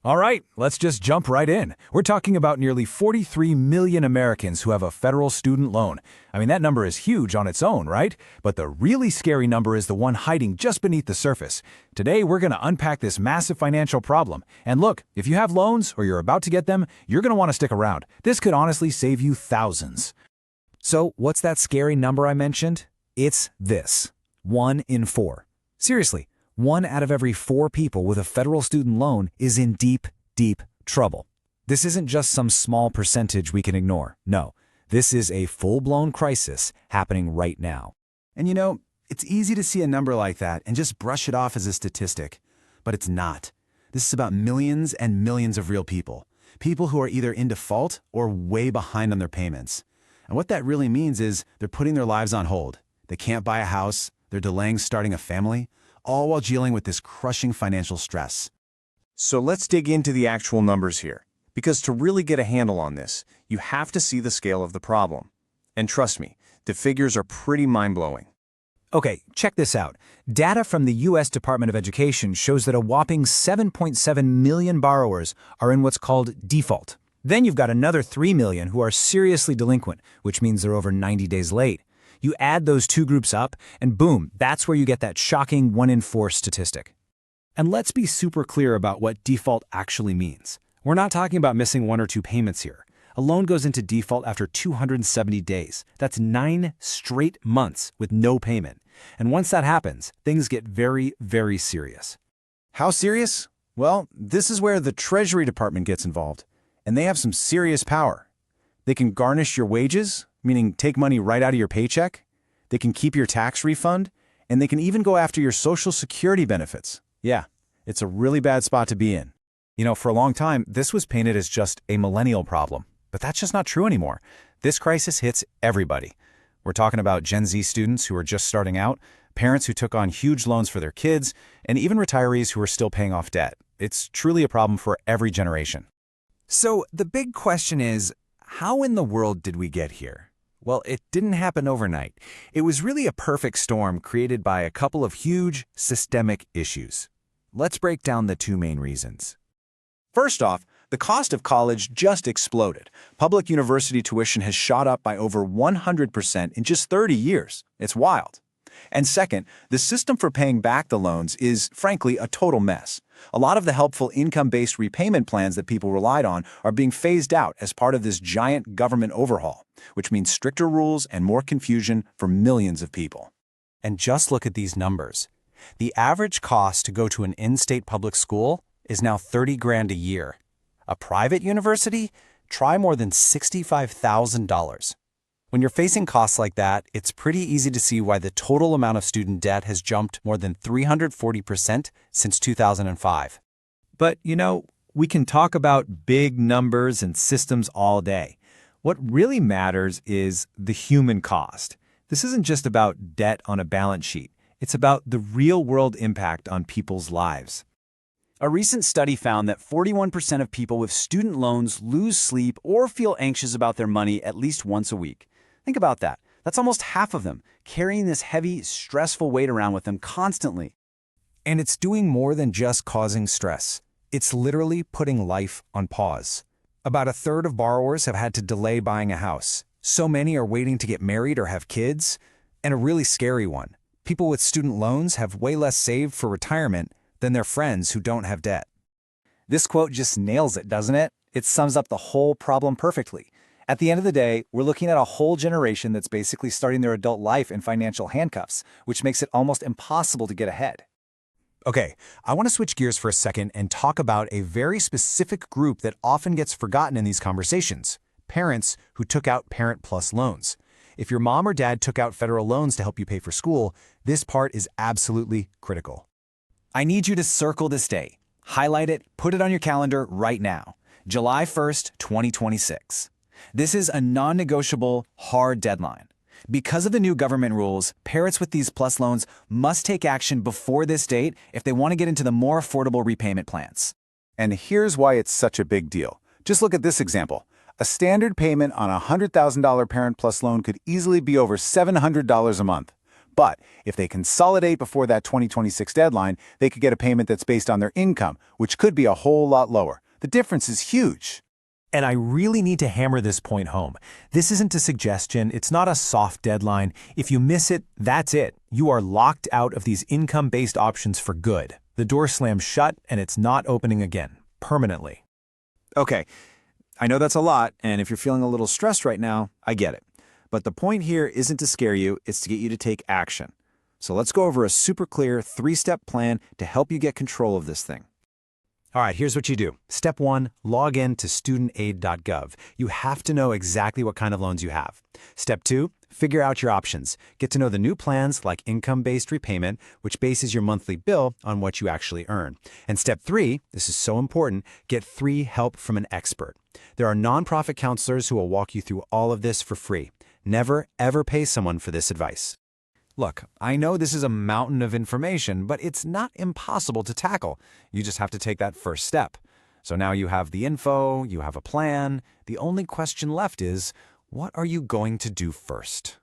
All right, let's just jump right in. We're talking about nearly 43 million Americans who have a federal student loan. I mean, that number is huge on its own, right? But the really scary number is the one hiding just beneath the surface. Today, we're going to unpack this massive financial problem. And look, if you have loans or you're about to get them, you're going to want to stick around. This could honestly save you thousands. So, what's that scary number I mentioned? It's this: 1 in 4. Seriously. 1 out of every 4 people with a federal student loan is in deep, deep trouble. This isn't just some small percentage we can ignore. No, this is a full-blown crisis happening right now. And you know, it's easy to see a number like that and just brush it off as a statistic. But it's not. This is about millions and millions of real people. People who are either in default or way behind on their payments. And what that really means is they're putting their lives on hold. They can't buy a house, they're delaying starting a family, all while dealing with this crushing financial stress. So let's dig into the actual numbers here, because to really get a handle on this, you have to see the scale of the problem. And trust me, the figures are pretty mind-blowing. Okay, check this out. Data from the U.S. Department of Education shows that a whopping 7.7 million borrowers are in what's called default. Then you've got another 3 million who are seriously delinquent, which means they're over 90 days late. You add those two groups up, and boom, that's where you get that shocking 1 in 4 statistic. And let's be super clear about what default actually means. We're not talking about missing 1 or 2 payments here. A loan goes into default after 270 days. That's 9 straight months with no payment. And once that happens, things get very, very serious. How serious? Well, this is where the Treasury Department gets involved, and they have some serious power. They can garnish your wages, meaning take money right out of your paycheck. They can keep your tax refund, and they can even go after your Social Security benefits. Yeah, it's a really bad spot to be in. You know, for a long time, this was painted as just a millennial problem. But that's just not true anymore. This crisis hits everybody. We're talking about Gen Z students who are just starting out, parents who took on huge loans for their kids, and even retirees who are still paying off debt. It's truly a problem for every generation. So the big question is, how in the world did we get here? Well, it didn't happen overnight. It was really a perfect storm created by a couple of huge systemic issues. Let's break down the 2 main reasons. First off, the cost of college just exploded. Public university tuition has shot up by over 100% in just 30 years. It's wild. And second, the system for paying back the loans is, frankly, a total mess. A lot of the helpful income-based repayment plans that people relied on are being phased out as part of this giant government overhaul, which means stricter rules and more confusion for millions of people. And just look at these numbers. The average cost to go to an in-state public school is now $30,000 a year. A private university? Try more than $65,000. When you're facing costs like that, it's pretty easy to see why the total amount of student debt has jumped more than 340% since 2005. But, you know, we can talk about big numbers and systems all day. What really matters is the human cost. This isn't just about debt on a balance sheet. It's about the real-world impact on people's lives. A recent study found that 41% of people with student loans lose sleep or feel anxious about their money at least once a week. Think about that. That's almost half of them, carrying this heavy, stressful weight around with them constantly. And it's doing more than just causing stress. It's literally putting life on pause. About a third of borrowers have had to delay buying a house. So many are waiting to get married or have kids. And a really scary one: people with student loans have way less saved for retirement than their friends who don't have debt. This quote just nails it, doesn't it? It sums up the whole problem perfectly. At the end of the day, we're looking at a whole generation that's basically starting their adult life in financial handcuffs, which makes it almost impossible to get ahead. Okay, I want to switch gears for a second and talk about a very specific group that often gets forgotten in these conversations: parents who took out Parent Plus loans. If your mom or dad took out federal loans to help you pay for school, this part is absolutely critical. I need you to circle this day. Highlight it, put it on your calendar right now. July 1st, 2026. This is a non-negotiable, hard deadline. Because of the new government rules, parents with these plus loans must take action before this date if they want to get into the more affordable repayment plans. And here's why it's such a big deal. Just look at this example. A standard payment on a $100,000 Parent Plus loan could easily be over $700 a month. But if they consolidate before that 2026 deadline, they could get a payment that's based on their income, which could be a whole lot lower. The difference is huge. And I really need to hammer this point home. This isn't a suggestion, it's not a soft deadline. If you miss it, that's it. You are locked out of these income-based options for good. The door slams shut and it's not opening again, permanently. Okay, I know that's a lot, and if you're feeling a little stressed right now, I get it. But the point here isn't to scare you, it's to get you to take action. So let's go over a super clear 3-step plan to help you get control of this thing. All right, here's what you do. Step 1, log in to studentaid.gov. You have to know exactly what kind of loans you have. Step 2, figure out your options. Get to know the new plans like income-based repayment, which bases your monthly bill on what you actually earn. And step 3, this is so important, get free help from an expert. There are nonprofit counselors who will walk you through all of this for free. Never, ever pay someone for this advice. Look, I know this is a mountain of information, but it's not impossible to tackle. You just have to take that first step. So now you have the info, you have a plan. The only question left is, what are you going to do first?